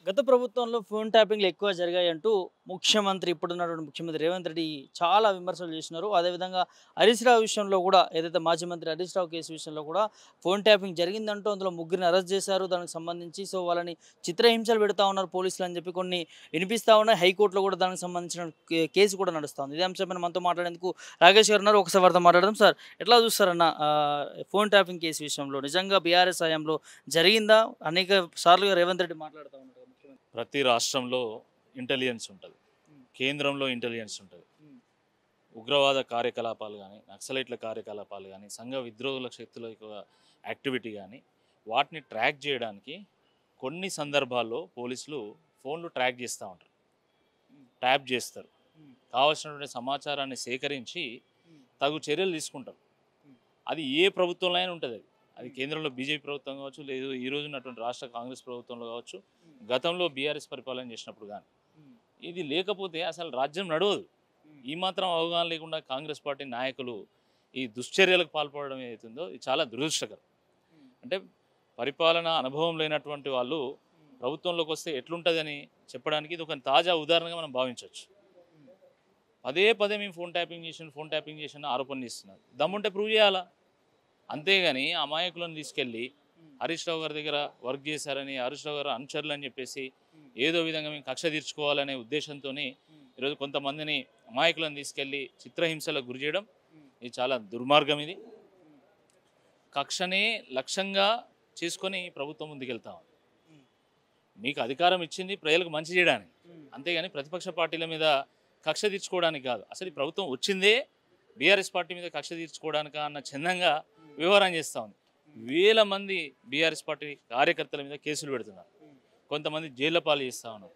గత ప్రభుత్వంలో ఫోన్ ట్యాపింగ్‌లు ఎక్కువ జరిగాయంటూ ఇప్పుడున్నటువంటి ముఖ్యమంత్రి రేవంత్ రెడ్డి చాలా విమర్శలు చేసినారు. అదేవిధంగా హరీష్ రావు విషయంలో కూడా ఏదైతే మాజీ మంత్రి హరీష్ రావు కేసు విషయంలో కూడా ఫోన్ ట్యాపింగ్ జరిగిందంటూ అందులో ముగ్గురిని అరెస్ట్ చేశారు. దానికి సంబంధించి వాళ్ళని చిత్రహింసలు పెడతా ఉన్నారు పోలీసులు అని చెప్పి కొన్ని వినిపిస్తా ఉన్నాయి. హైకోర్టులో కూడా దానికి సంబంధించిన కేసు కూడా నడుస్తుంది. ఇదే అంశంపైన మనతో మాట్లాడేందుకు రాకేష్ గారు ఉన్నారు. ఒకసారి వారితో మాట్లాడదాం. సార్, ఎట్లా చూస్తారన్న ఫోన్ ట్యాపింగ్ కేసు విషయంలో నిజంగా బీఆర్ఎస్ హయాంలో జరిగిందా? అనేక సార్లుగా రేవంత్ రెడ్డి మాట్లాడుతూ ఉన్నారు కదా ముఖ్యమంత్రి. ప్రతి రాష్ట్రంలో ఇంటెలిజెన్స్ ఉంటుంది, కేంద్రంలో ఇంటెలిజెన్స్ ఉంటుంది. ఉగ్రవాద కార్యకలాపాలు కానీ, నక్సలైట్ల కార్యకలాపాలు కానీ, సంఘ విద్రోహుల శక్తుల యొక్క యాక్టివిటీ కానీ, వాటిని ట్రాక్ చేయడానికి కొన్ని సందర్భాల్లో పోలీసులు ఫోన్లు ట్రాక్ చేస్తూ ఉంటారు, ట్యాప్ చేస్తారు. కావాల్సినటువంటి సమాచారాన్ని సేకరించి తగు చర్యలు తీసుకుంటారు. అది ఏ ప్రభుత్వంలో అయినా ఉంటుంది. అది కేంద్రంలో బీజేపీ ప్రభుత్వం కావచ్చు, లేదు ఈ రోజు ఉన్నటువంటి రాష్ట్ర కాంగ్రెస్ ప్రభుత్వంలో కావచ్చు, గతంలో బీఆర్ఎస్ పరిపాలన చేసినప్పుడు కానీ. ఇది లేకపోతే అసలు రాజ్యం నడవదు. ఈ మాత్రం అవగాహన లేకుండా కాంగ్రెస్ పార్టీ నాయకులు ఈ దుశ్చర్యలకు పాల్పడడం ఏదైతుందో ఇది చాలా దురదృష్టకరం. అంటే పరిపాలన అనుభవం లేనటువంటి వాళ్ళు ప్రభుత్వంలోకి వస్తే ఎట్లుంటుందని చెప్పడానికి ఇది ఒక తాజా ఉదాహరణగా మనం భావించవచ్చు. పదే పదే మేము ఫోన్ ట్యాపింగ్ చేసిన ఆరోపణలు ఇస్తున్నారు. దమ్ముంటే ప్రూవ్ చేయాలా. అంతేగాని అమాయకులను తీసుకెళ్ళి హరీష్ రావు గారి దగ్గర వర్క్ చేశారని, హరీష్ రావు గారు అనుచరులు అని చెప్పేసి ఏదో విధంగా మేము కక్ష తీర్చుకోవాలనే ఉద్దేశంతో ఈరోజు కొంతమందిని అమాయకులను తీసుకెళ్ళి చిత్రహింసలకు గురి చేయడం ఇది చాలా దుర్మార్గం. ఇది కక్షనే లక్ష్యంగా చేసుకొని ప్రభుత్వం ముందుకెళ్తాం. మీకు అధికారం ఇచ్చింది ప్రజలకు మంచి చేయడానికి, అంతేగాని ప్రతిపక్ష పార్టీల మీద కక్ష తీర్చుకోవడానికి కాదు. అసలు ఈ ప్రభుత్వం వచ్చిందే బీఆర్ఎస్ పార్టీ మీద కక్ష తీర్చుకోవడానిక అన్న చందంగా వ్యవహారం చేస్తూ ఉంది. వేల మంది బీఆర్ఎస్ పార్టీ కార్యకర్తల మీద కేసులు పెడుతున్నారు, కొంతమంది జైళ్ల పాలు చేస్తూ ఉన్నారు,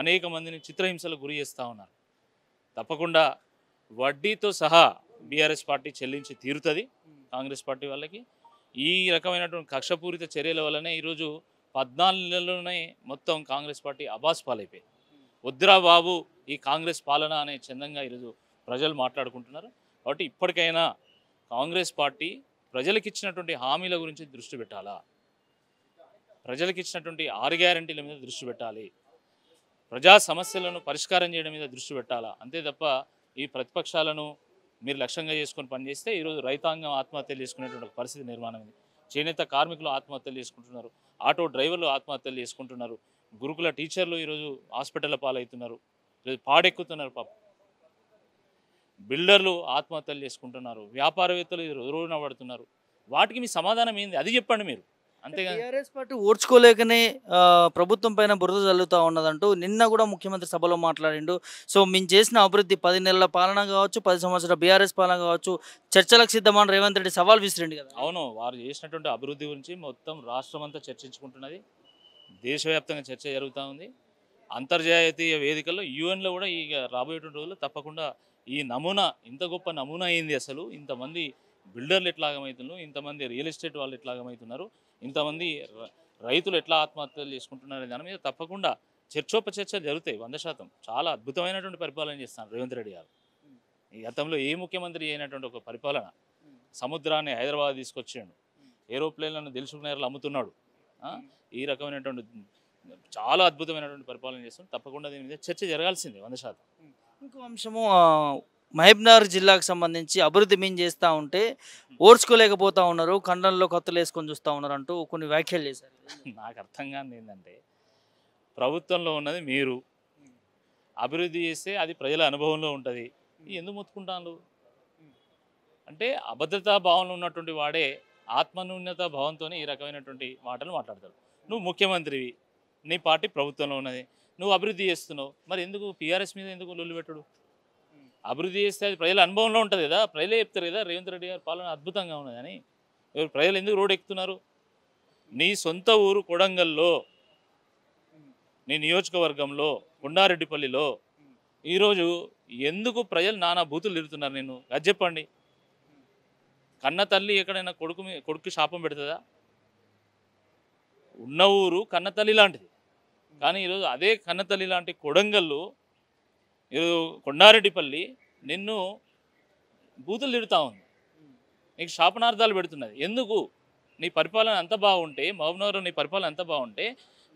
అనేక మందిని చిత్రహింసలకు గురి చేస్తూ ఉన్నారు. తప్పకుండా వడ్డీతో సహా బీఆర్ఎస్ పార్టీ చెల్లించి తీరుతుంది కాంగ్రెస్ పార్టీ వాళ్ళకి. ఈ రకమైనటువంటి కక్షపూరిత చర్యల వల్లనే ఈరోజు 14 నెలల్లోనే మొత్తం కాంగ్రెస్ పార్టీ అబాస్ పాలైపోయింది. వద్దురా బాబు ఈ కాంగ్రెస్ పాలన అనే చందంగా ఈరోజు ప్రజలు మాట్లాడుకుంటున్నారు. కాబట్టి ఇప్పటికైనా కాంగ్రెస్ పార్టీ ప్రజలకు ఇచ్చినటువంటి హామీల గురించి దృష్టి పెట్టాలా, ప్రజలకు ఇచ్చినటువంటి 6 గ్యారెంటీల మీద దృష్టి పెట్టాలి, ప్రజా సమస్యలను పరిష్కారం చేయడం మీద దృష్టి పెట్టాలా. అంతే తప్ప ఈ ప్రతిపక్షాలను మీరు లక్ష్యంగా చేసుకొని పనిచేస్తే ఈరోజు రైతాంగం ఆత్మహత్యలు చేసుకునేటువంటి పరిస్థితి నిర్మాణమైంది. చేనేత కార్మికులు ఆత్మహత్యలు చేసుకుంటున్నారు, ఆటో డ్రైవర్లు ఆత్మహత్యలు చేసుకుంటున్నారు, గురుకుల టీచర్లు ఈరోజు హాస్పిటల్ పాలవుతున్నారు, ఈరోజు పాడెక్కుతున్నారు పాపం, బిల్డర్లు ఆత్మహత్యలు చేసుకుంటున్నారు, వ్యాపారవేత్తలు రోజున పడుతున్నారు. వాటికి మీ సమాధానం ఏంది అది చెప్పండి మీరు. అంతేగాని టీఆర్ఎస్ పార్టీ ఓర్చుకోలేకనే ప్రభుత్వం పైన బురద జల్లుతా ఉన్నదంటూ నిన్న కూడా ముఖ్యమంత్రి సభలో మాట్లాడిండు. మేము చేసిన అభివృద్ధి 10 నెలల పాలన కావచ్చు, 10 సంవత్సరాల బీఆర్ఎస్ పాలన కావచ్చు, చర్చలకు సిద్ధమని రేవంత్ రెడ్డి సవాల్ విసిరిండు కదా. అవును, వారు చేసినటువంటి అభివృద్ధి గురించి మొత్తం రాష్ట్రం అంతా చర్చించుకుంటున్నది, దేశవ్యాప్తంగా చర్చ జరుగుతూ ఉంది. అంతర్జాతీయ వేదికల్లో యూఎన్లో కూడా ఈ రాబోయేటువంటి రోజుల్లో తప్పకుండా ఈ నమూనా, ఇంత గొప్ప నమూనా అయింది, అసలు ఇంతమంది బిల్డర్లు ఎట్లాగమవుతున్నారు, ఇంతమంది రియల్ ఎస్టేట్ వాళ్ళు ఎట్లాగమవుతున్నారు, ఇంతమంది రైతులు ఎట్లా ఆత్మహత్యలు చేసుకుంటున్నారు, దాని మీద తప్పకుండా చర్చోపచర్చలు జరుగుతాయి 100%. చాలా అద్భుతమైనటువంటి పరిపాలన చేస్తాను రేవంత్ రెడ్డి గారు. ఈ గతంలో ఏ ముఖ్యమంత్రి అయినటువంటి ఒక పరిపాలన. సముద్రాన్ని హైదరాబాద్ తీసుకొచ్చాడు, ఏరోప్లేన్లను దిల్సుఖ్నగర్లో అమ్ముతున్నాడు. ఈ రకమైనటువంటి చాలా అద్భుతమైనటువంటి పరిపాలన చేస్తాం. తప్పకుండా దీని మీద చర్చ జరగాల్సిందే 100%. ఇంకో అంశము మహబూబ్నగర్ జిల్లాకు సంబంధించి అభివృద్ధి మేము చేస్తూ ఉంటే ఓర్చుకోలేకపోతా ఉన్నారు, కండంలో కత్తులు వేసుకొని చూస్తూ ఉన్నారు అంటూ కొన్ని వ్యాఖ్యలు చేశారు. నాకు అర్థం కాని ఏంటంటే, ప్రభుత్వంలో ఉన్నది మీరు, అభివృద్ధి చేస్తే అది ప్రజల అనుభవంలో ఉంటుంది, ఎందుకు మొత్తుకుంటాను అంటే అభద్రతా భావంలో ఉన్నటువంటి వాడే ఆత్మన్యూన్యత భావంతో ఈ రకమైనటువంటి మాటలు మాట్లాడతాడు. నువ్వు ముఖ్యమంత్రివి, నీ పార్టీ ప్రభుత్వంలో ఉన్నది, నువ్వు అభివృద్ధి చేస్తున్నావు, మరి ఎందుకు పీఆర్ఎస్ మీద ఎందుకు లొల్లి పెట్టుడు? అభివృద్ధి చేస్తే అది ప్రజల అనుభవంలో ఉంటుంది కదా, ప్రజలే చెప్తారు కదా రేవంత్ రెడ్డి గారి పాలన అద్భుతంగా ఉన్నది అని. ప్రజలు ఎందుకు రోడ్ ఎక్కుతున్నారు? నీ సొంత ఊరు కొడంగల్లో, నీ నియోజకవర్గంలో కొండారెడ్డిపల్లిలో ఈరోజు ఎందుకు ప్రజలు నానా బూతులు తిరుగుతున్నారు? నేను అది చెప్పండి. కన్న తల్లి ఎక్కడైనా కొడుకు శాపం పెడుతుందా? ఉన్న ఊరు కన్నతల్లి లాంటిది, కానీ ఈరోజు అదే కన్నతల్లి లాంటి కొడంగల్లో, ఈరోజు కొండారెడ్డిపల్లి నిన్ను బూతులు తిడుతూ ఉంది, నీకు శాపనార్థాలు పెడుతున్నది. ఎందుకు? నీ పరిపాలన అంత బాగుంటే, మహబూబ్నగర్లో నీ పరిపాలన అంత బాగుంటే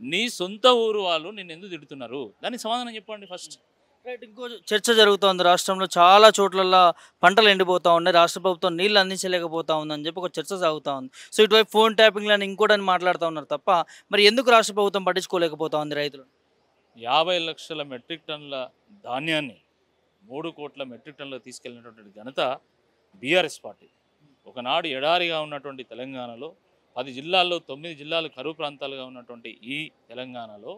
నీ సొంత ఊరు వాళ్ళు నిన్ను ఎందుకు తిడుతున్నారు? దానికి సమాధానం చెప్పండి ఫస్ట్. రైట్. ఇంకో చర్చ జరుగుతోంది రాష్ట్రంలో చాలా చోట్లల్లా పంటలు ఎండిపోతా ఉన్నాయి. రాష్ట్ర ప్రభుత్వం నీళ్లు అందించలేకపోతా ఉందని చెప్పి ఒక చర్చ సాగుతా ఉంది. సో ఇటువైపు ఫోన్ ట్యాపింగ్‌లని ఇంకోటని మాట్లాడుతా ఉన్నారు తప్ప, మరి ఎందుకు రాష్ట్ర ప్రభుత్వం పట్టించుకోలేకపోతా ఉంది రైతులను? 50 లక్షల మెట్రిక్ టన్నుల ధాన్యాన్ని 3 కోట్ల మెట్రిక్ టన్నులకు తీసుకెళ్ళినటువంటి ఘనత బీఆర్ఎస్ పార్టీ. ఒకనాడు ఎడారిగా ఉన్నటువంటి తెలంగాణలో 10 జిల్లాల్లో 9 జిల్లాలు కరువు ప్రాంతాలుగా ఉన్నటువంటి ఈ తెలంగాణలో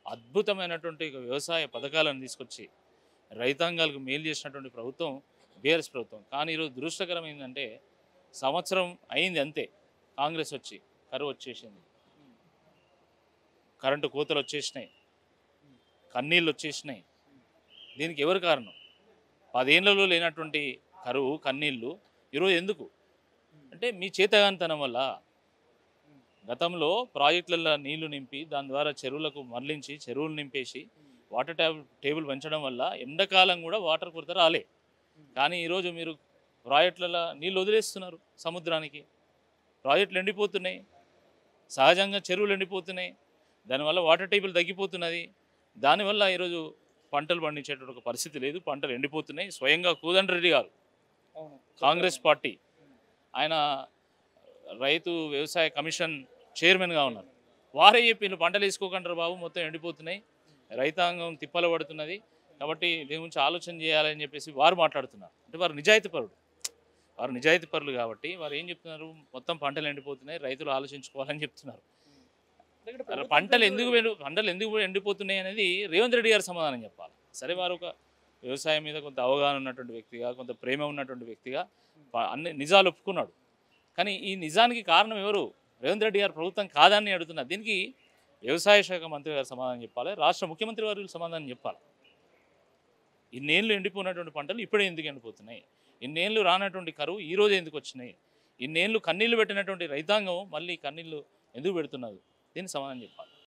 అద్భుతమైనటువంటి వ్యవసాయ పథకాలను తీసుకొచ్చి రైతాంగాలకు మేలు చేసినటువంటి ప్రభుత్వం బీఆర్ఎస్ ప్రభుత్వం. కానీ ఈరోజు దురదృష్టకరం ఏంటంటే సంవత్సరం అయింది అంతే, కాంగ్రెస్ వచ్చి కరువు వచ్చేసింది, కరెంటు కోతలు వచ్చేసినాయి, కన్నీళ్ళు వచ్చేసినాయి. దీనికి ఎవరు కారణం? 10 ఏళ్లలో లేనటువంటి కరువు కన్నీళ్ళు ఈరోజు ఎందుకు అంటే మీ చేతగానితనం వల్ల. గతంలో ప్రాజెక్టులలో నీళ్లు నింపి దాని ద్వారా చెరువులకు మరలించి చెరువులు నింపేసి వాటర్ టేబుల్ పెంచడం వల్ల ఎండాకాలం కూడా వాటర్ కొరత రాలే. కానీ ఈరోజు మీరు ప్రాజెక్టులలో నీళ్ళు వదిలేస్తున్నారు సముద్రానికి, ప్రాజెక్టులు ఎండిపోతున్నాయి, సహజంగా చెరువులు ఎండిపోతున్నాయి, దానివల్ల వాటర్ టేబుల్ తగ్గిపోతున్నది. దానివల్ల ఈరోజు పంటలు పండించేటువంటి ఒక పరిస్థితి లేదు, పంటలు ఎండిపోతున్నాయి. స్వయంగా కోదండరెడ్డి గారు కాంగ్రెస్ పార్టీ ఆయన రైతు వ్యవసాయ కమిషన్ చైర్మన్గా ఉన్నారు, వారే చెప్పిండ్రు పంటలు వేసుకోకంటారు బాబు, మొత్తం ఎండిపోతున్నాయి, రైతాంగం తిప్పల పడుతున్నది, కాబట్టి దీని గురించి ఆలోచన చేయాలని చెప్పేసి వారు మాట్లాడుతున్నారు. అంటే వారు నిజాయితీ పరులు కాబట్టి వారు ఏం చెప్తున్నారు, మొత్తం పంటలు ఎండిపోతున్నాయి, రైతులు ఆలోచించుకోవాలని చెప్తున్నారు. పంటలు ఎందుకు ఎండిపోతున్నాయి అనేది రేవంత్ రెడ్డి గారు సమాధానం చెప్పాలి. సరే, వారు ఒక వ్యవసాయం మీద కొంత అవగాహన ఉన్నటువంటి వ్యక్తిగా, కొంత ప్రేమ ఉన్నటువంటి వ్యక్తిగా అన్ని నిజాలు ఒప్పుకున్నాడు. కానీ ఈ నిజానికి కారణం ఎవరు? రేవంత్ రెడ్డి గారు ప్రభుత్వం కాదని అడుగుతున్నారు. దీనికి వ్యవసాయ శాఖ మంత్రి గారు సమాధానం చెప్పాలి, రాష్ట్ర ముఖ్యమంత్రి వారు సమాధానం చెప్పాలి. ఇన్నేళ్ళు ఎండిపోయినటువంటి పంటలు ఇప్పుడే ఎందుకు ఎండిపోతున్నాయి? ఇన్నేళ్ళు రానటువంటి కరువు ఈరోజు ఎందుకు వచ్చినాయి? ఇన్నేళ్ళు కన్నీళ్లు పెట్టినటువంటి రైతాంగం మళ్ళీ కన్నీళ్లు ఎందుకు పెడుతున్నారు? దీనికి సమాధానం చెప్పాలి.